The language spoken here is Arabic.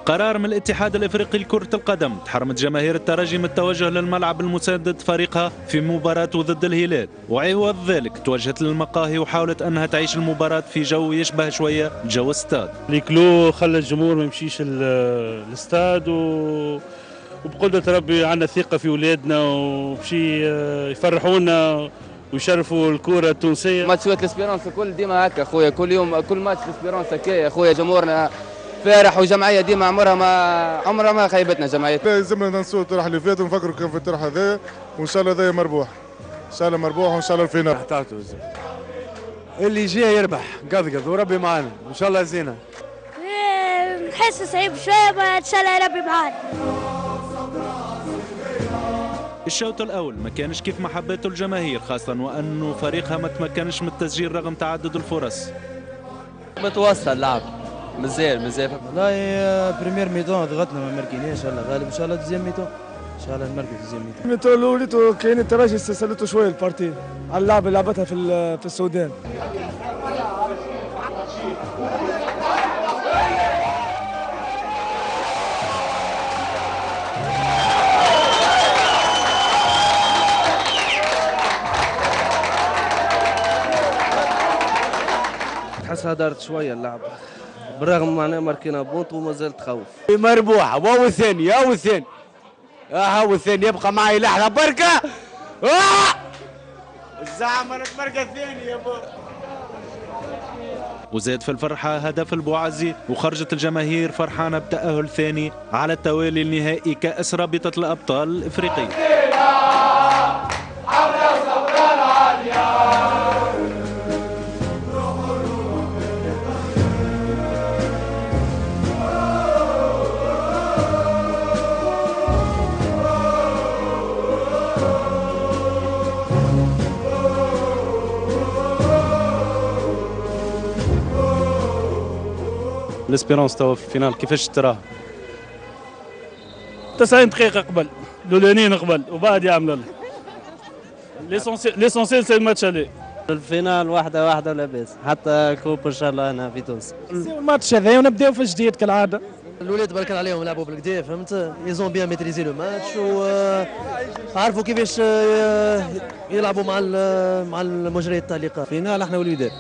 قرار من الاتحاد الافريقي لكرة القدم تحرمت جماهير الترجي من التوجه للملعب لمساندة فريقها في مباراته ضد الهلال، وعوض ذلك توجهت للمقاهي وحاولت انها تعيش المباراة في جو يشبه شوية جو استاد. الكلو خلى الجمهور ما يمشيش الاستاد وبقدرة ربي عندنا ثقة في ولادنا وبشي يفرحونا ويشرفوا الكرة التونسية. ماتشات الاسبيرونس كل ديما هكا خويا، كل يوم كل ماتش الاسبيرونس هكايا خويا، جمهورنا فارح وجمعيه ديما عمرها ما خيبتنا جمعيه. لازمنا ننسوا الطرح اللي فات ونفكروا كان في الطرح هذا، وان شاء الله هذا مربوح، ان شاء الله مربوح وان شاء الله الفينال. اللي جاي يربح قضقض وربي معانا ان شاء الله زينه. نحس صعيب شويه ان شاء الله ربي معانا. الشوط الاول ما كانش كيف ما حبته الجماهير، خاصه وانه فريقها ما تمكنش من التسجيل رغم تعدد الفرص. متوسط اللعب مازال والله بريمير ميتون ضغطنا ما مركيناش، الله غالب ان شاء الله دوزيام ميتون ان شاء الله نمركز دوزيام ميتون. الميتون الاولى كاين الترجي استسلته شويه البارتي على اللعبه اللي لعبتها في السودان. تحسها دارت شويه اللعبه بالرغم معناها ماركينا بونت وما زالت تخوف. مربوحه واو الثاني هاو الثاني يبقى معي لحظه بركه. الزعمه بركه الثاني يا بو. وزاد في الفرحة هدف البوعزي، وخرجت الجماهير فرحانة بتأهل ثاني على التوالي لنهائي كأس رابطة الأبطال الإفريقي. الاسبيرونس توا في الفينال كيفاش تراها؟ 90 دقيقة قبل، الاولانيين قبل وبعد يعملوا ليسونسيال سي الماتش عليه. الفينال واحدة ولا باس، حتى الكوب ان شاء الله هنا في تونس. الماتش هذا ونبداو في جديد كالعادة. الولاد بركان عليهم لعبوا بالكدا فهمت، يزون بيان ميتريزي لو ماتش وعرفوا كيفاش يلعبوا مع المجريات التعليقات. فينال احنا والوداد.